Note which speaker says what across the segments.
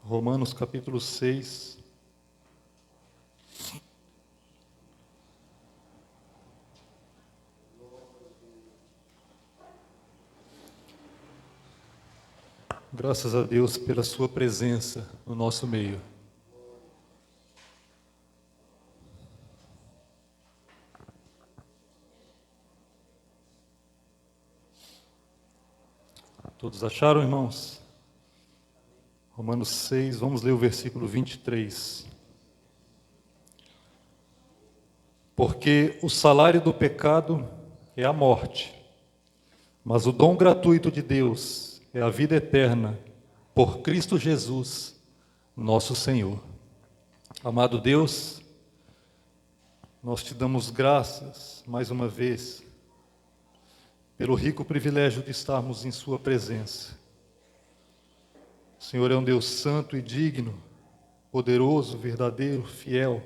Speaker 1: Romanos capítulo 6. Graças a Deus pela sua presença no nosso meio. Todos acharam, irmãos? Romanos 6, vamos ler o versículo 23. Porque o salário do pecado é a morte, mas o dom gratuito de Deus é a vida eterna por Cristo Jesus, nosso Senhor. Amado Deus, nós te damos graças mais uma vez pelo rico privilégio de estarmos em sua presença. O Senhor é um Deus santo e digno, poderoso, verdadeiro, fiel,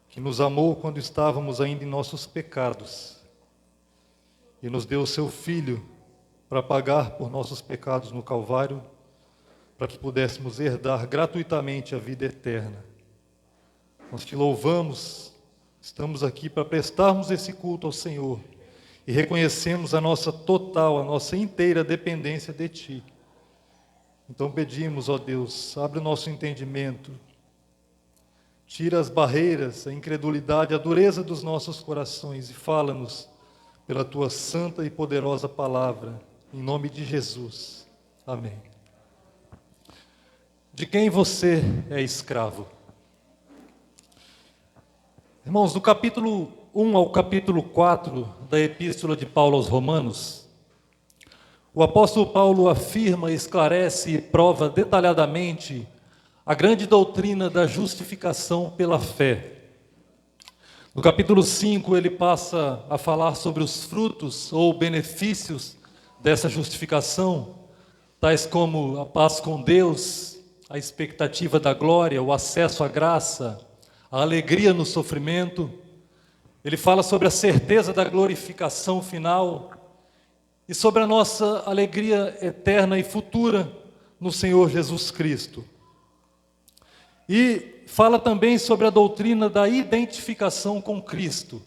Speaker 1: que nos amou quando estávamos ainda em nossos pecados e nos deu o seu Filho para pagar por nossos pecados no Calvário, para que pudéssemos herdar gratuitamente a vida eterna. Nós te louvamos, estamos aqui para prestarmos esse culto ao Senhor e reconhecemos a nossa total, a nossa inteira dependência de Ti. Então pedimos, ó Deus, abre o nosso entendimento, tira as barreiras, a incredulidade, a dureza dos nossos corações e fala-nos pela Tua santa e poderosa palavra, em nome de Jesus. Amém. De quem você é escravo? Irmãos, do capítulo 1 ao capítulo 4 da Epístola de Paulo aos Romanos, o apóstolo Paulo afirma, esclarece e prova detalhadamente a grande doutrina da justificação pela fé. No capítulo 5, ele passa a falar sobre os frutos ou benefícios dessa justificação, tais como a paz com Deus, a expectativa da glória, o acesso à graça, a alegria no sofrimento. Ele fala sobre a certeza da glorificação final e sobre a nossa alegria eterna e futura no Senhor Jesus Cristo. E fala também sobre a doutrina da identificação com Cristo.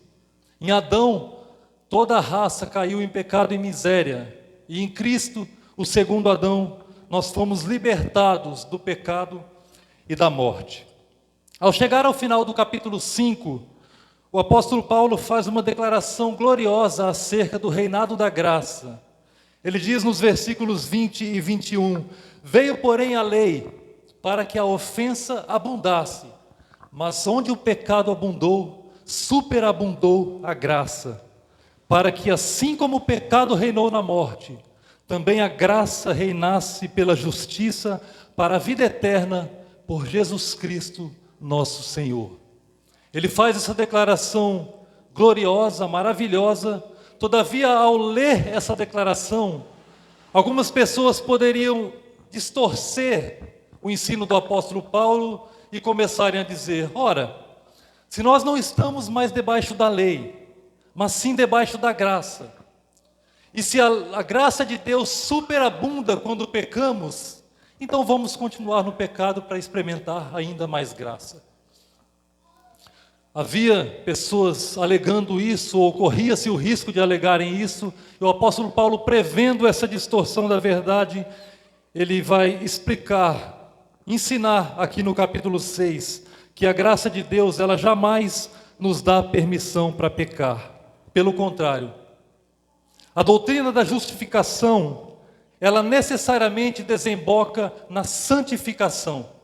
Speaker 1: Em Adão, toda a raça caiu em pecado e miséria, e em Cristo, o segundo Adão, nós fomos libertados do pecado e da morte. Ao chegar ao final do capítulo 5, o apóstolo Paulo faz uma declaração gloriosa acerca do reinado da graça. Ele diz nos versículos 20 e 21, veio, porém, a lei para que a ofensa abundasse, mas onde o pecado abundou, superabundou a graça, para que assim como o pecado reinou na morte, também a graça reinasse pela justiça para a vida eterna por Jesus Cristo, nosso Senhor. Ele faz essa declaração gloriosa, maravilhosa. Todavia, ao ler essa declaração, algumas pessoas poderiam distorcer o ensino do apóstolo Paulo e começarem a dizer, ora, se nós não estamos mais debaixo da lei, mas sim debaixo da graça, e se a graça de Deus superabunda quando pecamos, então vamos continuar no pecado para experimentar ainda mais graça. Havia pessoas alegando isso, ou corria-se o risco de alegarem isso, e o apóstolo Paulo, prevendo essa distorção da verdade, ele vai explicar, ensinar aqui no capítulo 6, que a graça de Deus, ela jamais nos dá permissão para pecar. Pelo contrário, a doutrina da justificação, ela necessariamente desemboca na santificação.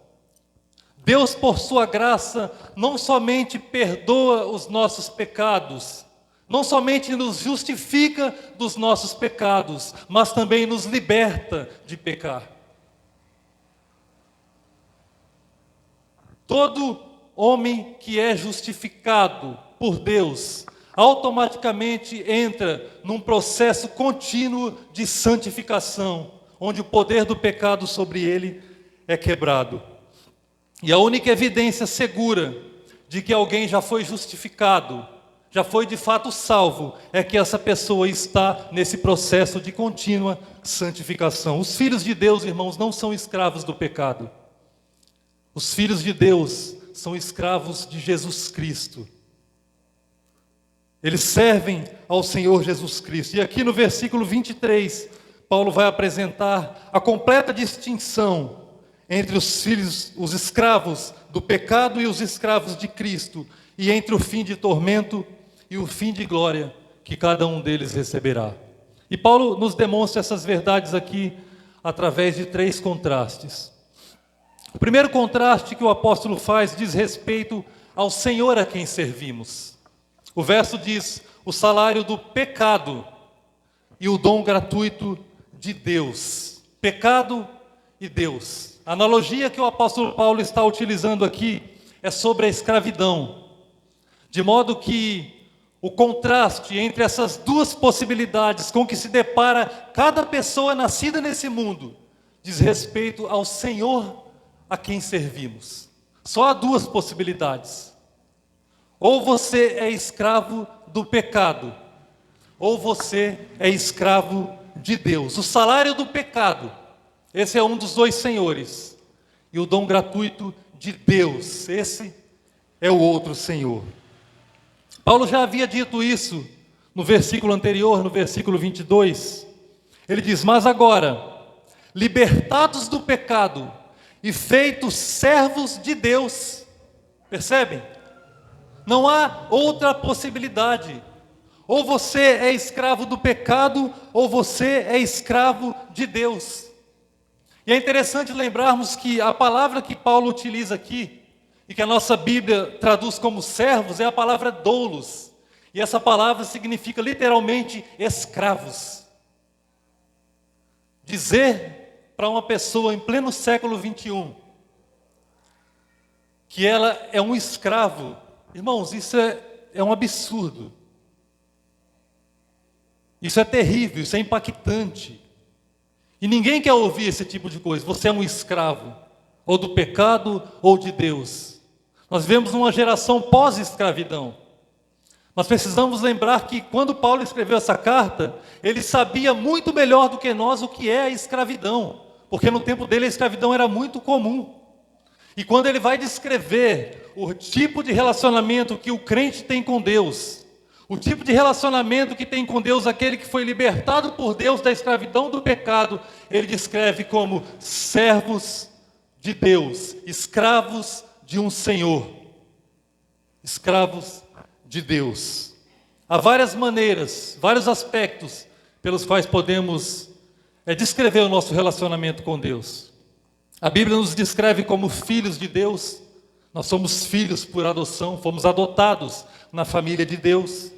Speaker 1: Deus, por sua graça, não somente perdoa os nossos pecados, não somente nos justifica dos nossos pecados, mas também nos liberta de pecar. Todo homem que é justificado por Deus, automaticamente entra num processo contínuo de santificação, onde o poder do pecado sobre ele é quebrado. E a única evidência segura de que alguém já foi justificado, já foi de fato salvo, é que essa pessoa está nesse processo de contínua santificação. Os filhos de Deus, irmãos, não são escravos do pecado. Os filhos de Deus são escravos de Jesus Cristo. Eles servem ao Senhor Jesus Cristo. E aqui no versículo 23, Paulo vai apresentar a completa distinção entre os filhos, os escravos do pecado e os escravos de Cristo, e entre o fim de tormento e o fim de glória que cada um deles receberá. E Paulo nos demonstra essas verdades aqui através de 3 contrastes. O primeiro contraste que o apóstolo faz diz respeito ao Senhor a quem servimos. O verso diz: o salário do pecado e o dom gratuito de Deus. Pecado e Deus. A analogia que o apóstolo Paulo está utilizando aqui é sobre a escravidão, de modo que o contraste entre essas duas possibilidades com que se depara cada pessoa nascida nesse mundo diz respeito ao Senhor a quem servimos. Só há 2 possibilidades: ou você é escravo do pecado, ou você é escravo de Deus. O salário do pecado, esse é um dos 2 senhores, e o dom gratuito de Deus, esse é o outro Senhor. Paulo já havia dito isso no versículo anterior, no versículo 22. Ele diz: mas agora, libertados do pecado e feitos servos de Deus. Percebem? Não há outra possibilidade. Ou você é escravo do pecado, ou você é escravo de Deus. E é interessante lembrarmos que a palavra que Paulo utiliza aqui, e que a nossa Bíblia traduz como servos, é a palavra doulos. E essa palavra significa literalmente escravos. Dizer para uma pessoa em pleno século 21 que ela é um escravo, irmãos, isso é um absurdo. Isso é terrível, isso é impactante. E ninguém quer ouvir esse tipo de coisa. Você é um escravo, ou do pecado, ou de Deus. Nós vivemos numa geração pós-escravidão. Nós precisamos lembrar que quando Paulo escreveu essa carta, ele sabia muito melhor do que nós o que é a escravidão, porque no tempo dele a escravidão era muito comum. E quando ele vai descrever o tipo de relacionamento que o crente tem com Deus, o tipo de relacionamento que tem com Deus aquele que foi libertado por Deus da escravidão do pecado, ele descreve como servos de Deus, escravos de um Senhor, escravos de Deus. Há várias maneiras, vários aspectos pelos quais podemos descrever o nosso relacionamento com Deus. A Bíblia nos descreve como filhos de Deus. Nós somos filhos por adoção, fomos adotados na família de Deus.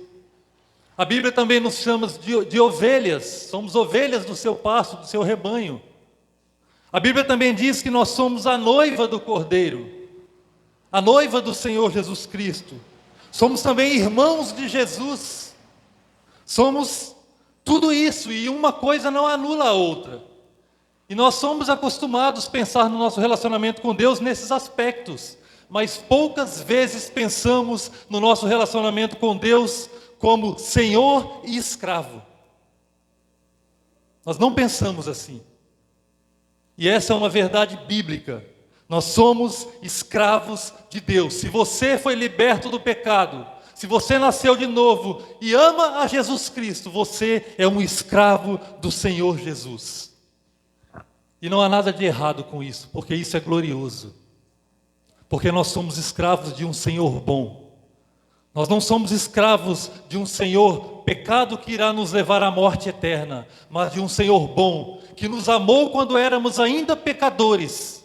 Speaker 1: A Bíblia também nos chama de ovelhas, somos ovelhas do seu pasto, do seu rebanho. A Bíblia também diz que nós somos a noiva do Cordeiro, a noiva do Senhor Jesus Cristo. Somos também irmãos de Jesus. Somos tudo isso, e uma coisa não anula a outra. E nós somos acostumados a pensar no nosso relacionamento com Deus nesses aspectos, mas poucas vezes pensamos no nosso relacionamento com Deus como Senhor e escravo. Nós não pensamos assim. E essa é uma verdade bíblica. Nós somos escravos de Deus. Se você foi liberto do pecado, se você nasceu de novo e ama a Jesus Cristo, você é um escravo do Senhor Jesus. E não há nada de errado com isso, porque isso é glorioso. Porque nós somos escravos de um Senhor bom. Nós não somos escravos de um Senhor pecado que irá nos levar à morte eterna, mas de um Senhor bom, que nos amou quando éramos ainda pecadores,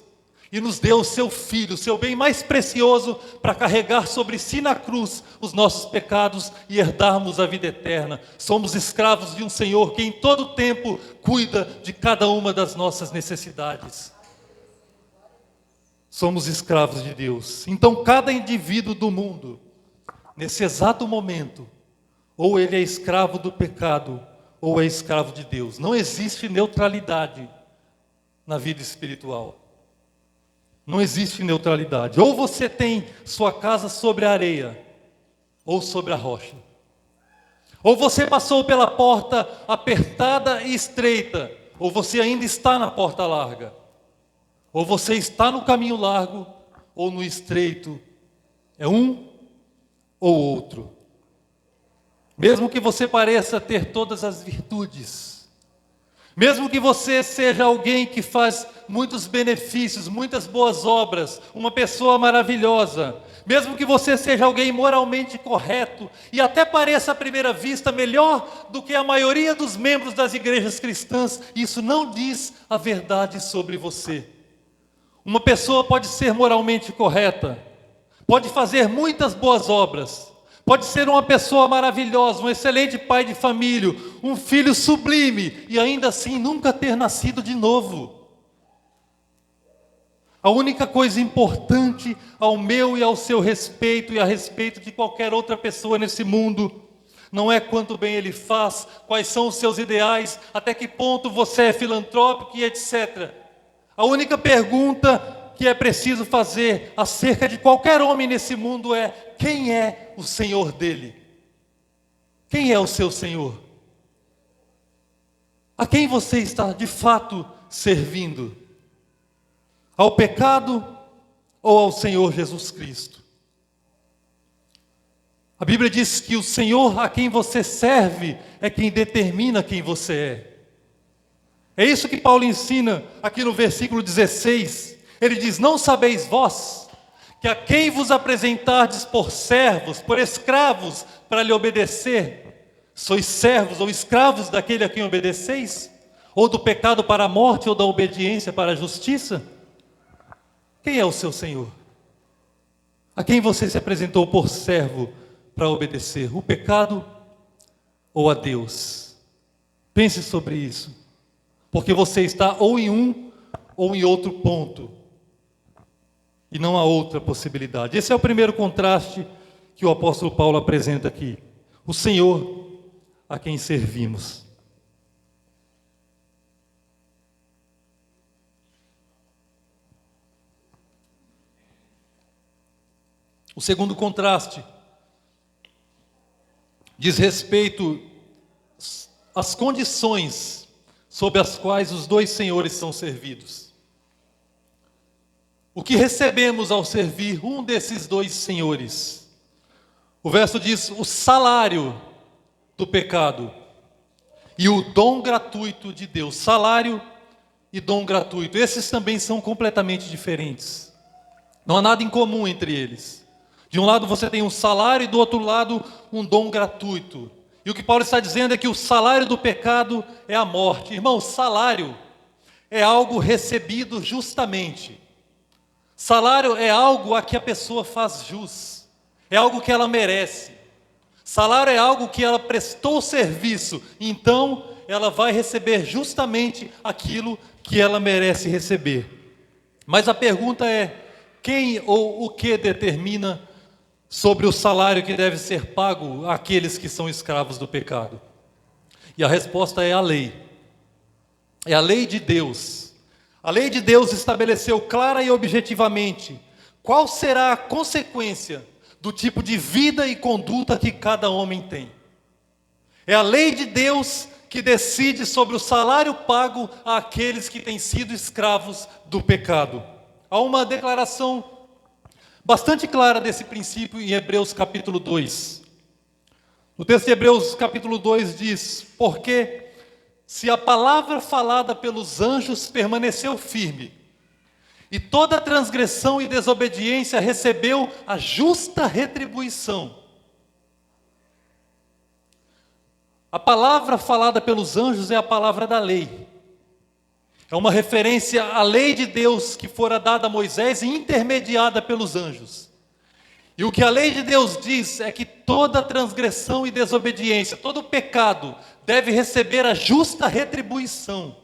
Speaker 1: e nos deu o seu Filho, o seu bem mais precioso, para carregar sobre si na cruz os nossos pecados e herdarmos a vida eterna. Somos escravos de um Senhor que em todo tempo cuida de cada uma das nossas necessidades. Somos escravos de Deus. Então cada indivíduo do mundo, nesse exato momento, ou ele é escravo do pecado, ou é escravo de Deus. Não existe neutralidade na vida espiritual. Não existe neutralidade. Ou você tem sua casa sobre a areia, ou sobre a rocha. Ou você passou pela porta apertada e estreita, ou você ainda está na porta larga. Ou você está no caminho largo, ou no estreito. É um ou outro. Mesmo que você pareça ter todas as virtudes, mesmo que você seja alguém que faz muitos benefícios, muitas boas obras, uma pessoa maravilhosa, mesmo que você seja alguém moralmente correto e até pareça à primeira vista melhor do que a maioria dos membros das igrejas cristãs, isso não diz a verdade sobre você. Uma pessoa pode ser moralmente correta, pode fazer muitas boas obras, pode ser uma pessoa maravilhosa, um excelente pai de família, um filho sublime e ainda assim nunca ter nascido de novo. A única coisa importante ao meu e ao seu respeito e a respeito de qualquer outra pessoa nesse mundo não é quanto bem ele faz, quais são os seus ideais, até que ponto você é filantrópico e etc. A única pergunta que é preciso fazer acerca de qualquer homem nesse mundo é: quem é o Senhor dele? Quem é o seu Senhor? A quem você está de fato servindo? Ao pecado ou ao Senhor Jesus Cristo? A Bíblia diz que o Senhor a quem você serve é quem determina quem você é. É isso que Paulo ensina aqui no versículo 16. Ele diz: não sabeis vós que a quem vos apresentardes por servos, por escravos, para lhe obedecer, sois servos ou escravos daquele a quem obedeceis? Ou do pecado para a morte, ou da obediência para a justiça? Quem é o seu Senhor? A quem você se apresentou por servo para obedecer? O pecado ou a Deus? Pense sobre isso, porque você está ou em um ou em outro ponto, e não há outra possibilidade. Esse é o primeiro contraste que o apóstolo Paulo apresenta aqui. O Senhor a quem servimos. O segundo contraste diz respeito às condições sob as quais os dois senhores são servidos. O que recebemos ao servir um desses dois senhores? O verso diz: o salário do pecado e o dom gratuito de Deus. Salário e dom gratuito, esses também são completamente diferentes. Não há nada em comum entre eles. De um lado você tem um salário e do outro lado um dom gratuito. E o que Paulo está dizendo é que o salário do pecado é a morte. Irmão, salário é algo recebido justamente. Salário é algo a que a pessoa faz jus. É algo que ela merece. Salário é algo que ela prestou serviço. Então ela vai receber justamente aquilo que ela merece receber. Mas a pergunta é: quem ou o que determina sobre o salário que deve ser pago àqueles que são escravos do pecado? E a resposta é a lei. É a lei de Deus. A lei de Deus estabeleceu clara e objetivamente qual será a consequência do tipo de vida e conduta que cada homem tem. É a lei de Deus que decide sobre o salário pago àqueles que têm sido escravos do pecado. Há uma declaração bastante clara desse princípio em Hebreus capítulo 2. No texto de Hebreus capítulo 2 diz: porque se a palavra falada pelos anjos permaneceu firme, e toda transgressão e desobediência recebeu a justa retribuição. A palavra falada pelos anjos é a palavra da lei. É uma referência à lei de Deus que fora dada a Moisés e intermediada pelos anjos. E o que a lei de Deus diz é que toda transgressão e desobediência, todo pecado, deve receber a justa retribuição.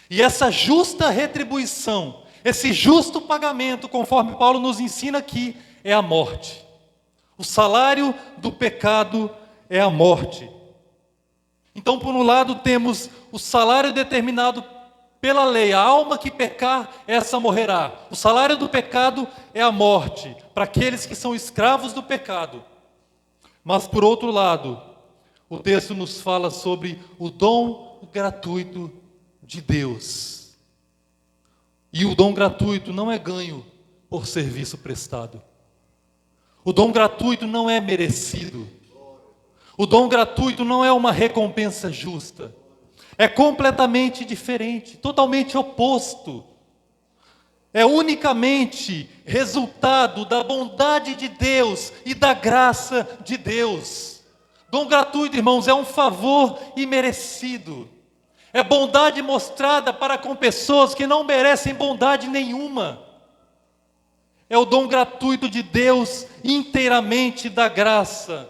Speaker 1: E essa justa retribuição, esse justo pagamento, conforme Paulo nos ensina aqui, é a morte. O salário do pecado é a morte. Então, por um lado, temos o salário determinado pela lei: a alma que pecar, essa morrerá. O salário do pecado é a morte, para aqueles que são escravos do pecado. Mas, por outro lado, o texto nos fala sobre o dom gratuito de Deus. E o dom gratuito não é ganho por serviço prestado. O dom gratuito não é merecido. O dom gratuito não é uma recompensa justa. É completamente diferente, totalmente oposto. É unicamente resultado da bondade de Deus e da graça de Deus. Dom gratuito, irmãos, é um favor imerecido. É bondade mostrada para com pessoas que não merecem bondade nenhuma. É o dom gratuito de Deus, inteiramente da graça.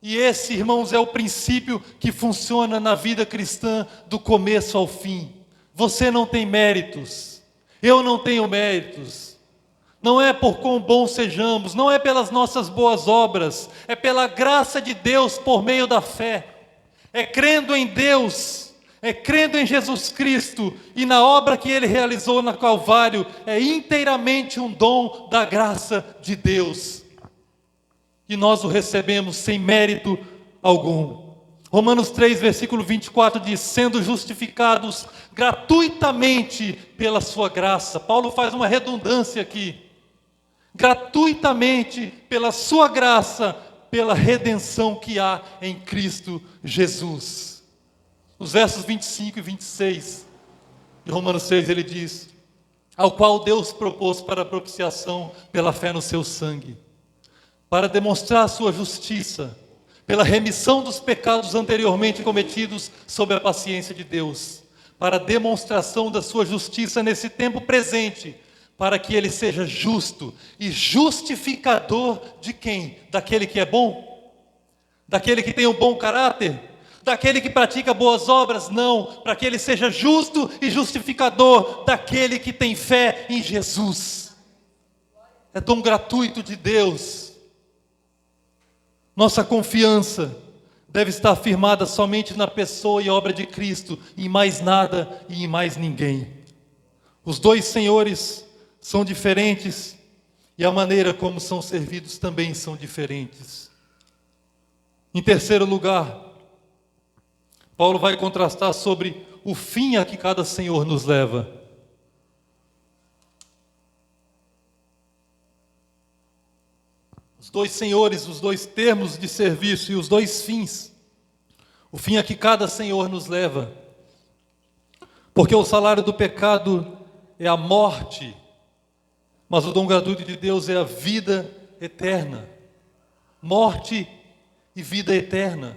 Speaker 1: E esse, irmãos, é o princípio que funciona na vida cristã do começo ao fim. Você não tem méritos, eu não tenho méritos. Não é por quão bons sejamos, não é pelas nossas boas obras, é pela graça de Deus por meio da fé. É crendo em Deus, é crendo em Jesus Cristo e na obra que Ele realizou na Calvário, é inteiramente um dom da graça de Deus. E nós o recebemos sem mérito algum. Romanos 3, versículo 24 diz: sendo justificados gratuitamente pela sua graça. Paulo faz uma redundância aqui. Gratuitamente pela sua graça, pela redenção que há em Cristo Jesus. Os versos 25 e 26 de Romanos 6, ele diz: ao qual Deus propôs para a propiciação pela fé no seu sangue, para demonstrar a sua justiça, pela remissão dos pecados anteriormente cometidos sob a paciência de Deus, para a demonstração da sua justiça nesse tempo presente, para que ele seja justo e justificador de quem? Daquele que é bom? Daquele que tem um bom caráter? Daquele que pratica boas obras? Não, para que ele seja justo e justificador daquele que tem fé em Jesus. É dom gratuito de Deus. Nossa confiança deve estar firmada somente na pessoa e obra de Cristo, em mais nada e em mais ninguém. Os dois senhores são diferentes e a maneira como são servidos também são diferentes. Em terceiro lugar, Paulo vai contrastar sobre o fim a que cada senhor nos leva. Os dois senhores, os dois termos de serviço e os dois fins. O fim a que cada senhor nos leva. Porque o salário do pecado é a morte, mas o dom gratuito de Deus é a vida eterna. Morte e vida eterna.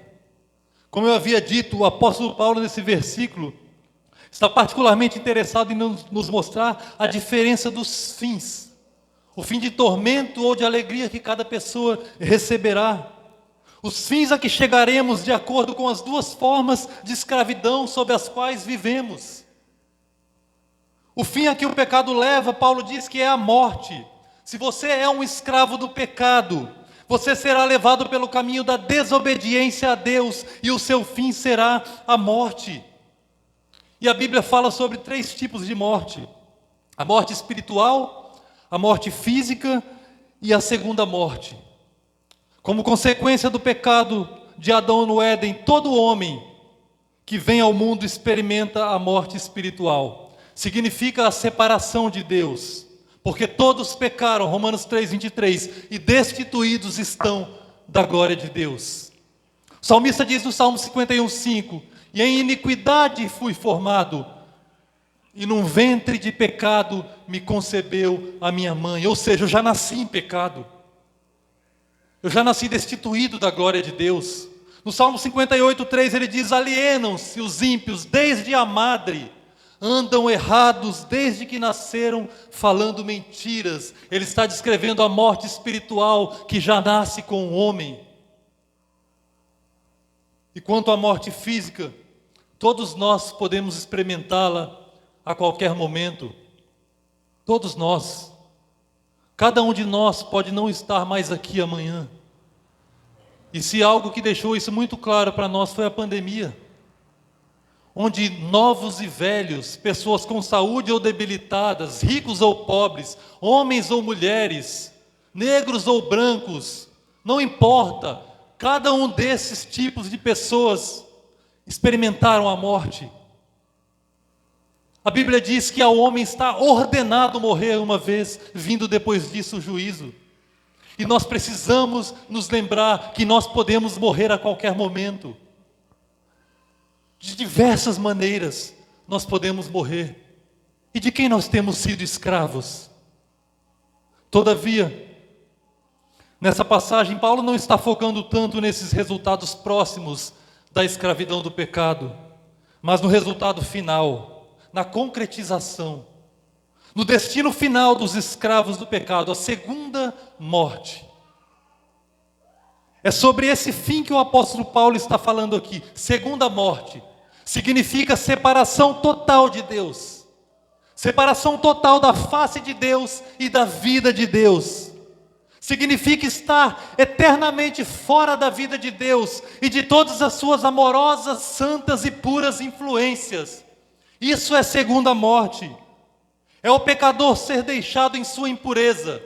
Speaker 1: Como eu havia dito, o apóstolo Paulo nesse versículo está particularmente interessado em nos mostrar a diferença dos fins. O fim de tormento ou de alegria que cada pessoa receberá. Os fins a que chegaremos de acordo com as duas formas de escravidão sob as quais vivemos. O fim a que o pecado leva, Paulo diz que é a morte. Se você é um escravo do pecado, você será levado pelo caminho da desobediência a Deus e o seu fim será a morte. E a Bíblia fala sobre 3 tipos de morte: a morte espiritual, a morte física e a segunda morte. Como consequência do pecado de Adão no Éden, todo homem que vem ao mundo experimenta a morte espiritual. Significa a separação de Deus. Porque todos pecaram, Romanos 3, 23, e destituídos estão da glória de Deus. O salmista diz no Salmo 51, 5, e em iniquidade fui formado, e num ventre de pecado me concebeu a minha mãe. Ou seja, eu já nasci em pecado. Eu já nasci destituído da glória de Deus. No Salmo 58, 3, ele diz: alienam-se os ímpios desde a madre, andam errados desde que nasceram, falando mentiras. Ele está descrevendo a morte espiritual que já nasce com o homem. E quanto à morte física, todos nós podemos experimentá-la a qualquer momento. Todos nós. Cada um de nós pode não estar mais aqui amanhã. E se algo que deixou isso muito claro para nós foi a pandemia, onde novos e velhos, pessoas com saúde ou debilitadas, ricos ou pobres, homens ou mulheres, negros ou brancos, não importa, Cada um desses tipos de pessoas experimentaram a morte. A Bíblia diz que ao homem está ordenado morrer uma vez, vindo depois disso o juízo. E nós precisamos nos lembrar que nós podemos morrer a qualquer momento. De diversas maneiras nós podemos morrer. E de quem nós temos sido escravos? Todavia, nessa passagem, Paulo não está focando tanto nesses resultados próximos da escravidão do pecado, mas no resultado final, na concretização, no destino final dos escravos do pecado, a segunda morte. É sobre esse fim que o apóstolo Paulo está falando aqui. Segunda morte significa separação total de Deus, separação total da face de Deus e da vida de Deus. Significa estar eternamente fora da vida de Deus e de todas as suas amorosas, santas e puras influências. Isso é segunda morte. É o pecador ser deixado em sua impureza.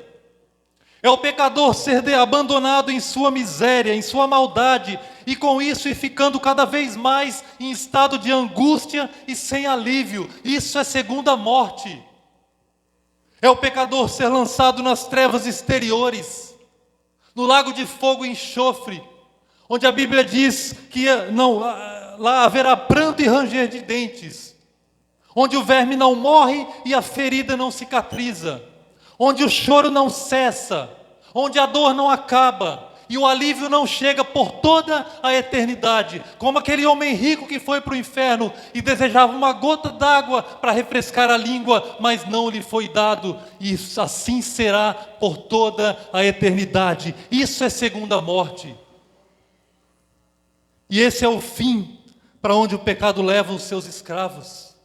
Speaker 1: É o pecador ser abandonado em sua miséria, em sua maldade, e com isso ir ficando cada vez mais em estado de angústia e sem alívio. Isso é segunda morte. É o pecador ser lançado nas trevas exteriores, no lago de fogo e enxofre, onde a Bíblia diz que lá haverá pranto e ranger de dentes, onde o verme não morre e a ferida não cicatriza, onde o choro não cessa, onde a dor não acaba e o alívio não chega por toda a eternidade, como aquele homem rico que foi para o inferno e desejava uma gota d'água para refrescar a língua, mas não lhe foi dado, e assim será por toda a eternidade. Isso é segunda morte. E esse é o fim para onde o pecado leva os seus escravos.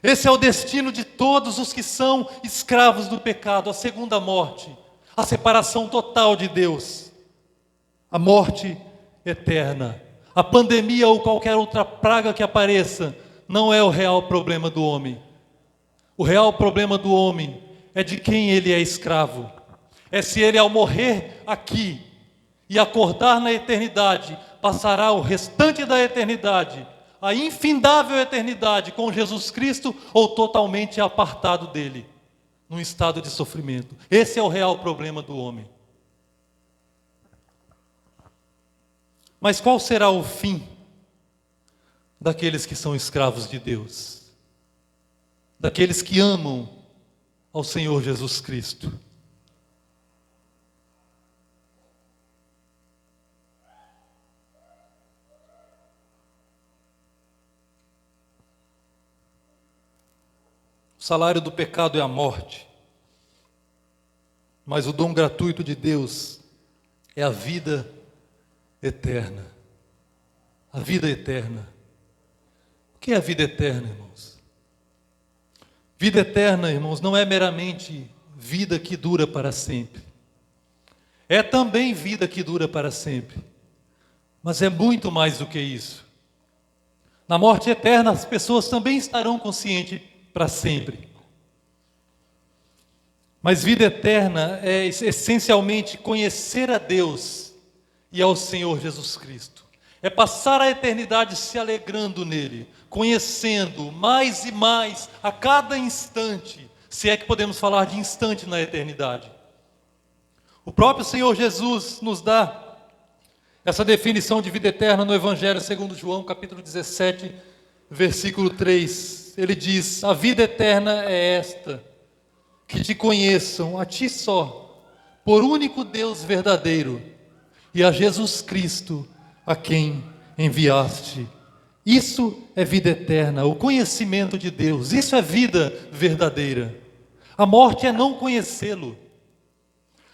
Speaker 1: Esse é o destino de todos os que são escravos do pecado, a segunda morte, a separação total de Deus, a morte eterna. A pandemia ou qualquer outra praga que apareça não é o real problema do homem. O real problema do homem é de quem ele é escravo. É se ele, ao morrer aqui e acordar na eternidade, passará o restante da eternidade, a infindável eternidade com Jesus Cristo, ou totalmente apartado dele, num estado de sofrimento. Esse é o real problema do homem. Mas qual será o fim daqueles que são escravos de Deus? Daqueles que amam ao Senhor Jesus Cristo? O salário do pecado é a morte, mas o dom gratuito de Deus é a vida eterna. A vida eterna. O que é a vida eterna, irmãos? Vida eterna, irmãos, não é meramente vida que dura para sempre. É também vida que dura para sempre, mas é muito mais do que isso. Na morte eterna, as pessoas também estarão conscientes para sempre. Mas vida eterna é essencialmente conhecer a Deus e ao Senhor Jesus Cristo. É passar a eternidade se alegrando nele, conhecendo mais e mais a cada instante, se é que podemos falar de instante na eternidade. O próprio Senhor Jesus nos dá essa definição de vida eterna no Evangelho segundo João, capítulo 17, versículo 3. Ele diz: a vida eterna é esta, que te conheçam a ti só, por único Deus verdadeiro, e a Jesus Cristo, a quem enviaste. Isso é vida eterna, o conhecimento de Deus. Isso é vida verdadeira. A morte é não conhecê-lo.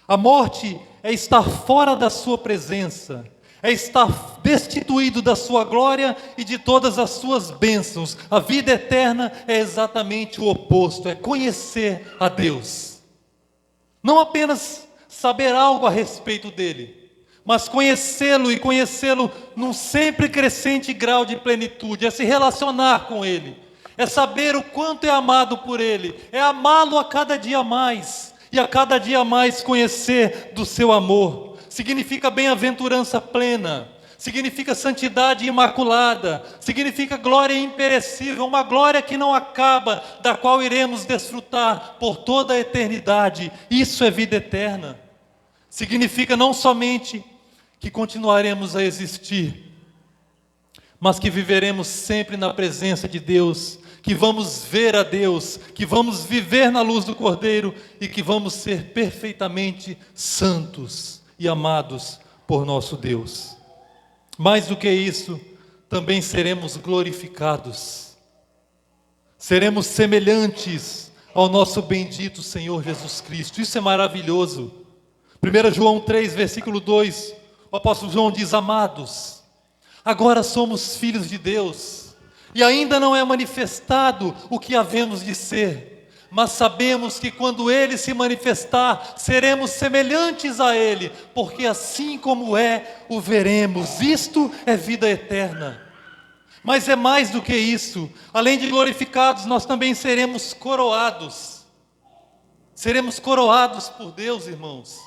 Speaker 1: A morte é estar fora da sua presença, é estar destituído da sua glória e de todas as suas bênçãos. A vida eterna é exatamente o oposto, é conhecer a Deus. Não apenas saber algo a respeito dele, mas conhecê-lo, e conhecê-lo num sempre crescente grau de plenitude, é se relacionar com ele, é saber o quanto é amado por ele, é amá-lo a cada dia mais, e a cada dia mais conhecer do seu amor. significa bem-aventurança plena, significa santidade imaculada, significa glória imperecível, uma glória que não acaba, da qual iremos desfrutar por toda a eternidade. Isso é vida eterna. Significa não somente que continuaremos a existir, mas que viveremos sempre na presença de Deus, que vamos ver a Deus, que vamos viver na luz do Cordeiro e que vamos ser perfeitamente santos e amados por nosso Deus. Mais do que isso, também seremos glorificados. Seremos semelhantes ao nosso bendito Senhor Jesus Cristo. Isso é maravilhoso. 1 João 3, versículo 2, o apóstolo João diz: amados, agora somos filhos de Deus, e ainda não é manifestado o que havemos de ser, mas sabemos que quando Ele se manifestar, seremos semelhantes a Ele, porque assim como é, o veremos. Isto é vida eterna. Mas é mais do que isso. Além de glorificados, nós também seremos coroados. Seremos coroados por Deus, irmãos.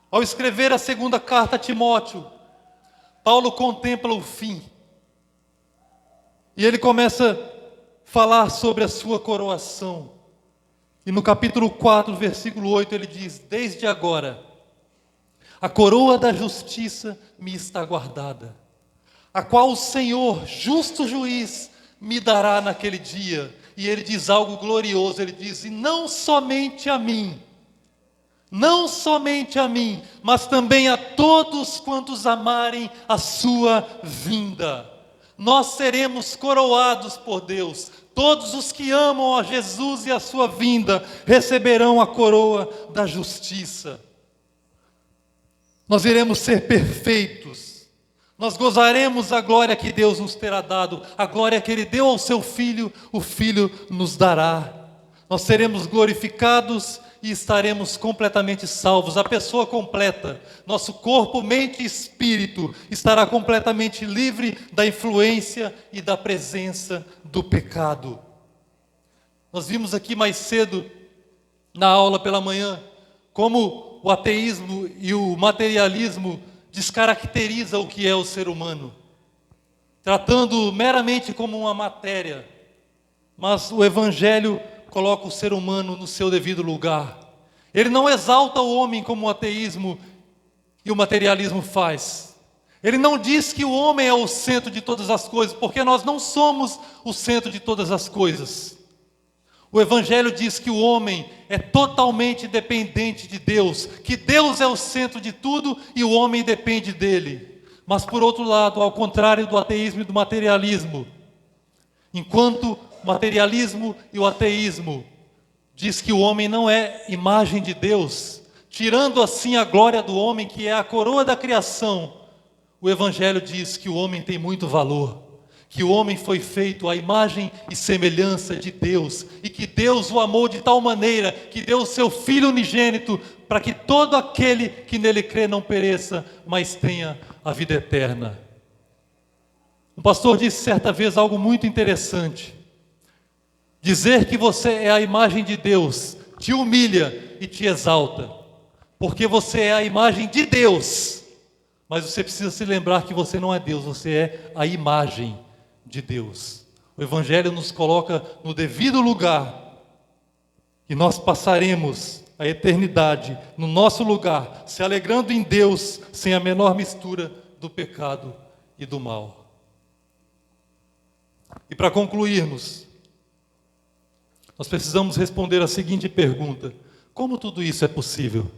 Speaker 1: Ao escrever a segunda carta a Timóteo, Paulo contempla o fim. E ele começa a falar sobre a sua coroação. E no capítulo 4, versículo 8, ele diz: desde agora, a coroa da justiça me está guardada, a qual o Senhor, justo juiz, me dará naquele dia. E ele diz algo glorioso, ele diz: e não somente a mim, mas também a todos quantos amarem a sua vinda. Nós seremos coroados por Deus. Todos os que amam a Jesus e a sua vinda receberão a coroa da justiça. Nós iremos ser perfeitos. Nós gozaremos a glória que Deus nos terá dado, a glória que Ele deu ao seu Filho, o Filho nos dará. Nós seremos glorificados e estaremos completamente salvos. A pessoa completa, nosso corpo, mente e espírito, estará completamente livre da influência e da presença do pecado. Nós vimos aqui mais cedo, na aula pela manhã, como o ateísmo e o materialismo descaracteriza o que é o ser humano, tratando meramente como uma matéria. Mas o Evangelho coloca o ser humano no seu devido lugar. Ele não exalta o homem como o ateísmo e o materialismo faz. Ele não diz que o homem é o centro de todas as coisas, porque nós não somos o centro de todas as coisas. O Evangelho diz que o homem é totalmente dependente de Deus, que Deus é o centro de tudo e o homem depende dele. Mas por outro lado, ao contrário do ateísmo e do materialismo, enquanto o materialismo e o ateísmo diz que o homem não é imagem de Deus, tirando assim a glória do homem, que é a coroa da criação, o Evangelho diz que o homem tem muito valor, que o homem foi feito à imagem e semelhança de Deus, e que Deus o amou de tal maneira que deu o seu Filho unigênito, para que todo aquele que nele crê não pereça, mas tenha a vida eterna. Um pastor disse certa vez algo muito interessante: dizer que você é a imagem de Deus te humilha e te exalta, porque você é a imagem de Deus, mas você precisa se lembrar que você não é Deus, você é a imagem de Deus. O Evangelho nos coloca no devido lugar, e nós passaremos a eternidade no nosso lugar, se alegrando em Deus, sem a menor mistura do pecado e do mal. E para concluirmos, nós precisamos responder a seguinte pergunta: como tudo isso é possível?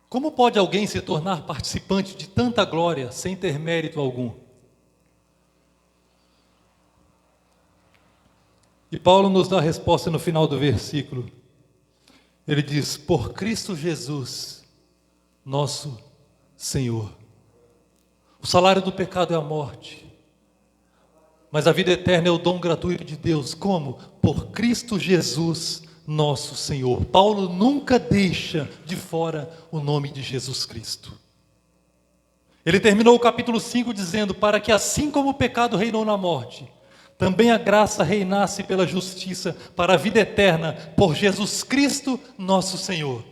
Speaker 1: Como pode alguém se tornar participante de tanta glória sem ter mérito algum? E Paulo nos dá a resposta no final do versículo. Ele diz: por Cristo Jesus, nosso Senhor. O salário do pecado é a morte, mas a vida eterna é o dom gratuito de Deus. Como? Por Cristo Jesus, nosso Senhor. Paulo nunca deixa de fora o nome de Jesus Cristo. Ele terminou o capítulo 5 dizendo: para que assim como o pecado reinou na morte, também a graça reinasse pela justiça para a vida eterna, por Jesus Cristo nosso Senhor.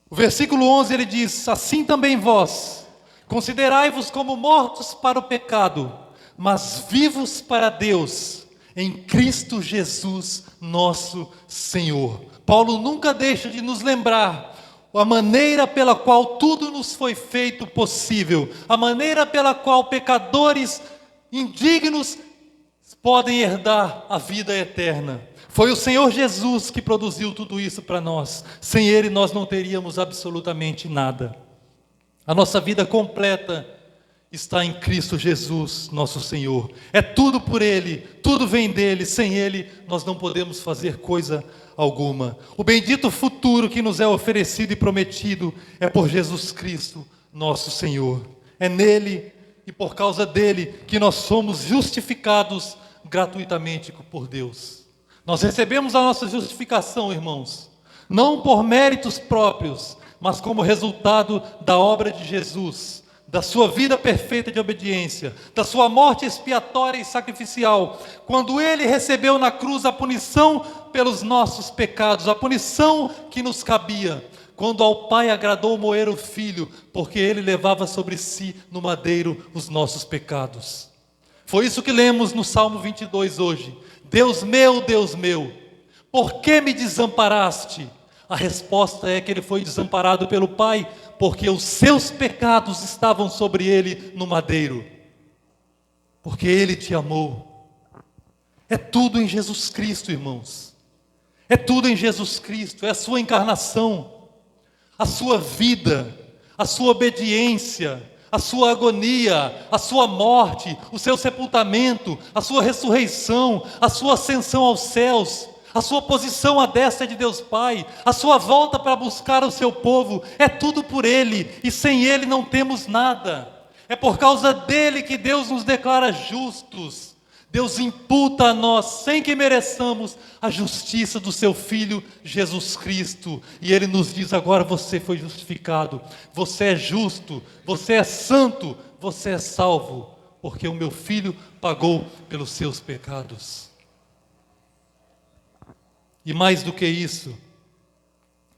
Speaker 1: O versículo 11 ele diz: assim também vós, considerai-vos como mortos para o pecado, mas vivos para Deus, em Cristo Jesus nosso Senhor. Paulo nunca deixa de nos lembrar a maneira pela qual tudo nos foi feito possível, a maneira pela qual pecadores indignos podem herdar a vida eterna. Foi o Senhor Jesus que produziu tudo isso para nós. Sem Ele nós não teríamos absolutamente nada. A nossa vida completa está em Cristo Jesus, nosso Senhor. É tudo por Ele, tudo vem dEle. Sem Ele nós não podemos fazer coisa alguma. O bendito futuro que nos é oferecido e prometido é por Jesus Cristo, nosso Senhor. É nele e por causa dele que nós somos justificados gratuitamente por Deus. Nós recebemos a nossa justificação, irmãos, não por méritos próprios, mas como resultado da obra de Jesus, da sua vida perfeita de obediência, da sua morte expiatória e sacrificial, quando ele recebeu na cruz a punição pelos nossos pecados, a punição que nos cabia, quando ao Pai agradou moer o Filho, porque ele levava sobre si no madeiro os nossos pecados. Foi isso que lemos no Salmo 22 hoje. Deus meu, por que me desamparaste? A resposta é que ele foi desamparado pelo Pai, porque os seus pecados estavam sobre ele no madeiro. Porque ele te amou. É tudo em Jesus Cristo, irmãos. É tudo em Jesus Cristo, é a sua encarnação, a sua vida, a sua obediência, a sua agonia, a sua morte, o seu sepultamento, a sua ressurreição, a sua ascensão aos céus, a sua posição à destra de Deus Pai, a sua volta para buscar o seu povo, é tudo por Ele, e sem Ele não temos nada. É por causa dele que Deus nos declara justos. Deus imputa a nós, sem que mereçamos, a justiça do seu Filho Jesus Cristo. E Ele nos diz: agora você foi justificado, você é justo, você é santo, você é salvo, porque o meu Filho pagou pelos seus pecados. E mais do que isso,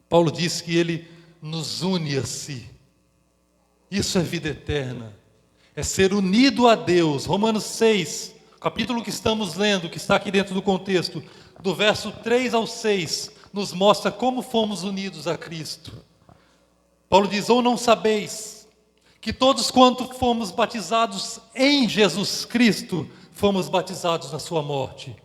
Speaker 1: Paulo diz que Ele nos une a si. Isso é vida eterna, é ser unido a Deus. Romanos 6, capítulo que estamos lendo, que está aqui dentro do contexto, do verso 3 ao 6, nos mostra como fomos unidos a Cristo. Paulo diz: ou não sabeis que todos quanto fomos batizados em Jesus Cristo, fomos batizados na sua morte,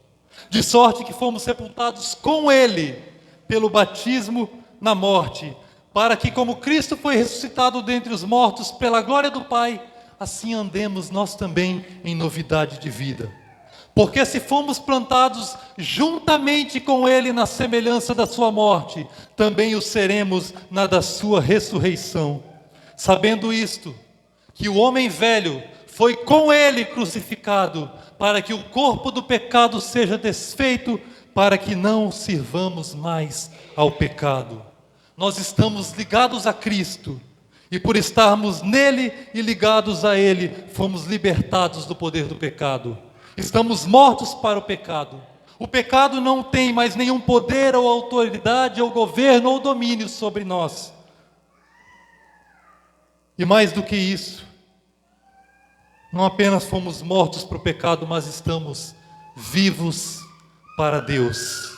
Speaker 1: de sorte que fomos sepultados com Ele, pelo batismo na morte, para que como Cristo foi ressuscitado dentre os mortos pela glória do Pai, assim andemos nós também em novidade de vida. Porque se fomos plantados juntamente com Ele na semelhança da sua morte, também o seremos na da sua ressurreição. Sabendo isto, que o homem velho foi com Ele crucificado, para que o corpo do pecado seja desfeito, para que não sirvamos mais ao pecado. Nós estamos ligados a Cristo, e por estarmos nele e ligados a Ele, fomos libertados do poder do pecado. Estamos mortos para o pecado. O pecado não tem mais nenhum poder ou autoridade ou governo ou domínio sobre nós. E mais do que isso, não apenas fomos mortos para o pecado, mas estamos vivos para Deus.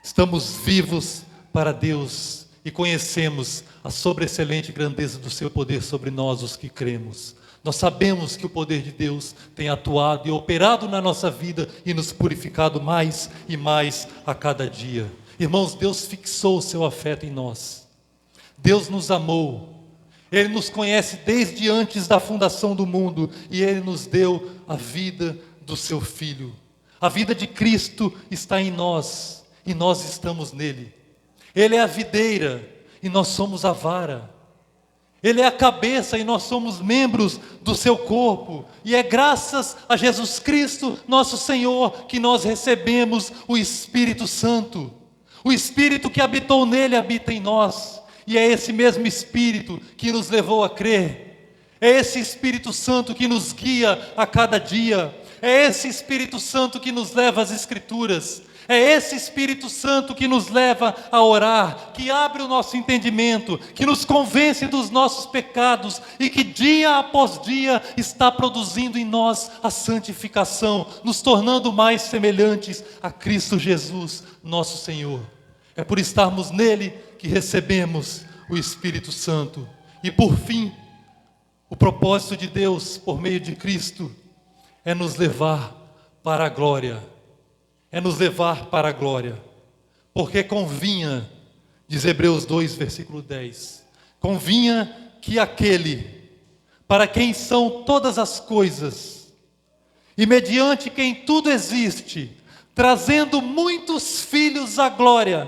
Speaker 1: Estamos vivos para Deus. E conhecemos a sobreexcelente grandeza do seu poder sobre nós, os que cremos. Nós sabemos que o poder de Deus tem atuado e operado na nossa vida e nos purificado mais e mais a cada dia. Irmãos, Deus fixou o seu afeto em nós. Deus nos amou. Ele nos conhece desde antes da fundação do mundo e Ele nos deu a vida do seu Filho. A vida de Cristo está em nós e nós estamos nele. Ele é a videira e nós somos a vara. Ele é a cabeça e nós somos membros do seu corpo. E é graças a Jesus Cristo, nosso Senhor, que nós recebemos o Espírito Santo. O Espírito que habitou nele habita em nós. E é esse mesmo Espírito que nos levou a crer. É esse Espírito Santo que nos guia a cada dia. É esse Espírito Santo que nos leva às Escrituras. É esse Espírito Santo que nos leva a orar, que abre o nosso entendimento, que nos convence dos nossos pecados e que dia após dia está produzindo em nós a santificação, nos tornando mais semelhantes a Cristo Jesus, nosso Senhor. É por estarmos nele que recebemos o Espírito Santo. E por fim, o propósito de Deus por meio de Cristo é nos levar para a glória. É nos levar para a glória, porque convinha, diz Hebreus 2, versículo 10, convinha que aquele, para quem são todas as coisas, e mediante quem tudo existe, trazendo muitos filhos à glória,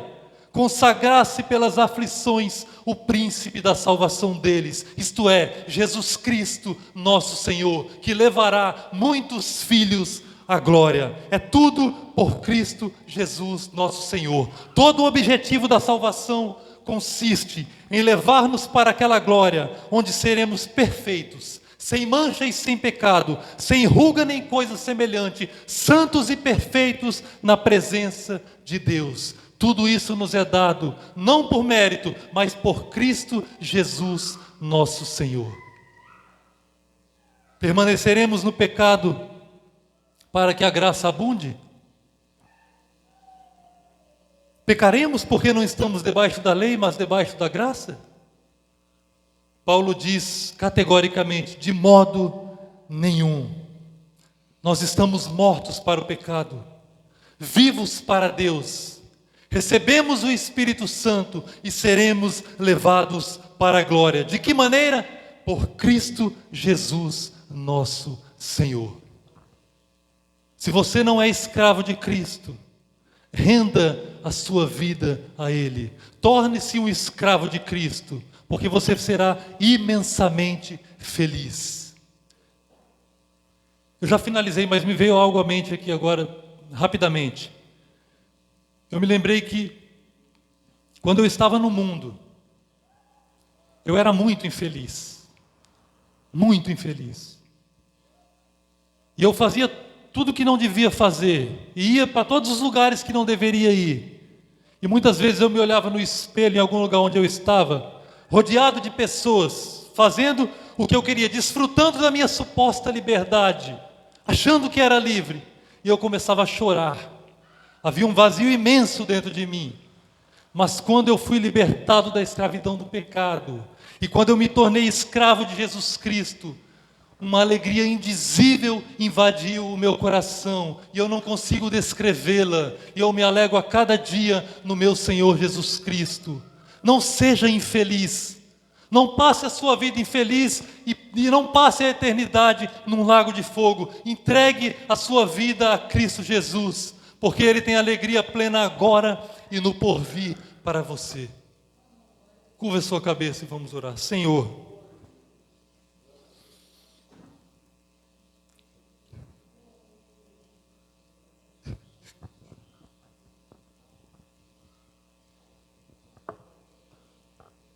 Speaker 1: consagrasse pelas aflições o príncipe da salvação deles, isto é, Jesus Cristo, nosso Senhor, que levará muitos filhos a glória. É tudo por Cristo Jesus, nosso Senhor. Todo o objetivo da salvação consiste em levar-nos para aquela glória, onde seremos perfeitos, sem mancha e sem pecado, sem ruga nem coisa semelhante, santos e perfeitos na presença de Deus. Tudo isso nos é dado, não por mérito, mas por Cristo Jesus, nosso Senhor. Permaneceremos no pecado para que a graça abunde? Pecaremos porque não estamos debaixo da lei, mas debaixo da graça? Paulo diz categoricamente, de modo nenhum. Nós estamos mortos para o pecado, vivos para Deus. Recebemos o Espírito Santo e seremos levados para a glória. De que maneira? Por Cristo Jesus, nosso Senhor. Se você não é escravo de Cristo, renda a sua vida a Ele. Torne-se um escravo de Cristo, porque você será imensamente feliz. Eu já finalizei, mas me veio algo à mente aqui agora, rapidamente. Eu me lembrei que, quando eu estava no mundo, eu era muito infeliz. Muito infeliz. E eu fazia tudo que não devia fazer, e ia para todos os lugares que não deveria ir. E muitas vezes eu me olhava no espelho em algum lugar onde eu estava, rodeado de pessoas, fazendo o que eu queria, desfrutando da minha suposta liberdade, achando que era livre, e eu começava a chorar. Havia um vazio imenso dentro de mim. Mas quando eu fui libertado da escravidão do pecado, e quando eu me tornei escravo de Jesus Cristo, uma alegria indizível invadiu o meu coração, e eu não consigo descrevê-la, e eu me alegro a cada dia no meu Senhor Jesus Cristo. Não seja infeliz, não passe a sua vida infeliz, e não passe a eternidade num lago de fogo. Entregue a sua vida a Cristo Jesus, porque Ele tem alegria plena agora e no porvir para você. Curva a sua cabeça e vamos orar. Senhor,